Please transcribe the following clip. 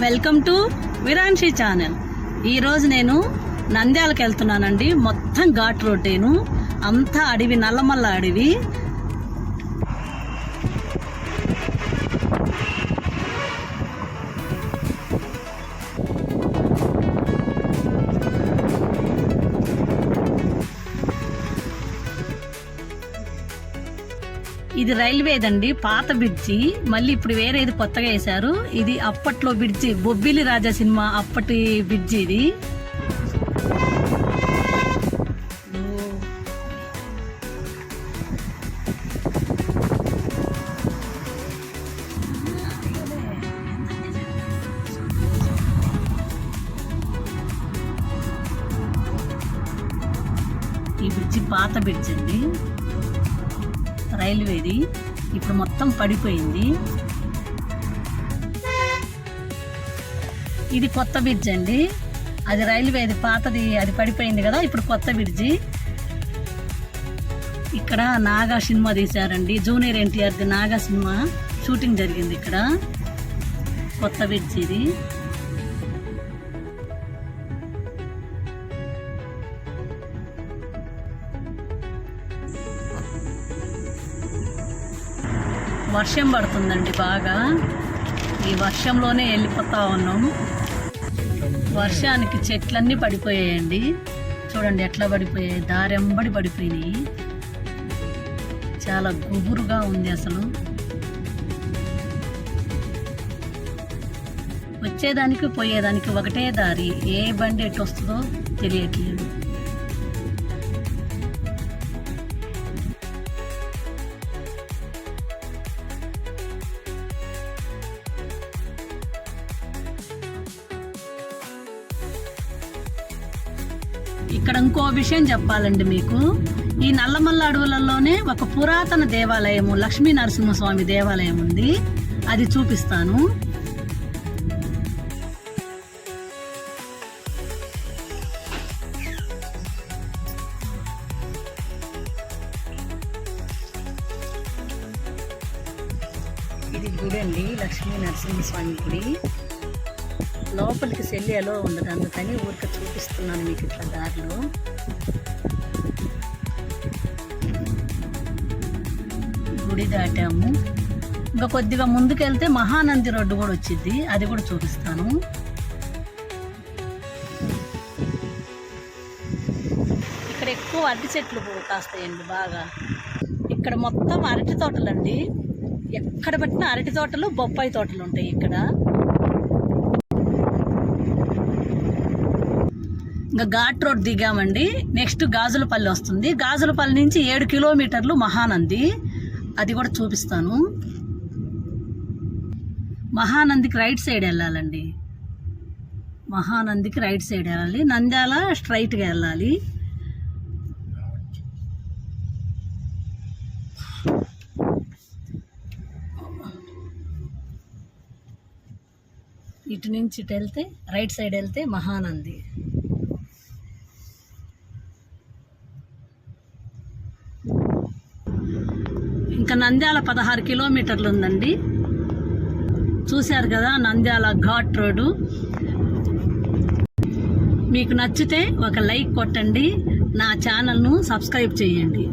Welcome to విరాన్షి channel. ఈరోజు నేను నంద్యాలకు వెళ్తున్నానండి. మొత్తం ఘాట్ రోడ్డేను, అంతా అడవి, నల్లమల్ల అడవి. ఇది రైల్వేదండి, పాత బ్రిడ్జి. మళ్ళీ ఇప్పుడు వేరేది కొత్తగా వేశారు. ఇది అప్పట్లో బ్రిడ్జి, బొబ్బిలి రాజా సినిమా అప్పటి బ్రిడ్జి ఇది. ఈ బ్రిడ్జి పాత బ్రిడ్జి అండి, రైల్వేది. ఇప్పుడు మొత్తం పడిపోయింది. ఇది కొత్త బ్రిడ్జ్ అండి, అది రైల్వేది పాతది, అది పడిపోయింది కదా. ఇప్పుడు కొత్త బ్రిడ్జి. ఇక్కడ నాగా సినిమా తీశారండి, జూనియర్ ఎన్టీఆర్ది నాగా సినిమా షూటింగ్ జరిగింది ఇక్కడ. కొత్త బ్రిడ్జి ఇది. వర్షం పడుతుందండి బాగా. ఈ వర్షంలోనే వెళ్ళిపోతా ఉన్నాం. వర్షానికి చెట్లన్నీ పడిపోయాయండి. చూడండి ఎట్లా పడిపోయాయి, దారెంబడి పడిపోయినాయి. చాలా గుబురుగా ఉంది అసలు. వచ్చేదానికి పోయేదానికి ఒకటే దారి, ఏ బండి ఎటు వస్తుందో తెలియట్లేదు. ఇక్కడ ఇంకో విషయం చెప్పాలండి మీకు. ఈ నల్లమల్ల అడవులలోనే ఒక పురాతన దేవాలయము, లక్ష్మీ నరసింహస్వామి దేవాలయం ఉంది. అది చూపిస్తాను. ఇది గుడి అండి, లక్ష్మీ నరసింహస్వామి గుడి. లోపలికి సెల్లిలో ఉండదు, అందుకని ఊరికి చూపిస్తున్నాను మీకు ఇట్లా దారిలో. గుడి దాటాము. ఇంకా కొద్దిగా ముందుకెళ్తే మహానంది రోడ్డు కూడా వచ్చింది, అది కూడా చూపిస్తాను. ఇక్కడ ఎక్కువ అరటి చెట్లు కాస్తాయండి బాగా. ఇక్కడ మొత్తం అరటి తోటలండి, ఎక్కడ పట్టిన అరటి తోటలు, బొప్పాయి తోటలు ఉంటాయి ఇక్కడ. ఇంకా ఘాట్ రోడ్ దిగామండి. నెక్స్ట్ గాజులపల్లి వస్తుంది. గాజులపల్లి నుంచి 7 కిలోమీటర్లు మహానంది, అది కూడా చూపిస్తాను. మహానందికి రైట్ సైడ్ వెళ్ళాలండి, మహానందికి రైట్ సైడ్ వెళ్ళాలి. నంద్యాల స్ట్రైట్గా వెళ్ళాలి. ఇటు నుంచి ఇటు వెళ్తే, రైట్ సైడ్ వెళ్తే మహానంది. ఇంకా నంద్యాల 16 కిలోమీటర్లు ఉందండి. చూశారు కదా నంద్యాల ఘాట్ రోడ్డు. మీకు నచ్చితే ఒక లైక్ కొట్టండి, నా ఛానల్ను సబ్స్క్రైబ్ చేయండి.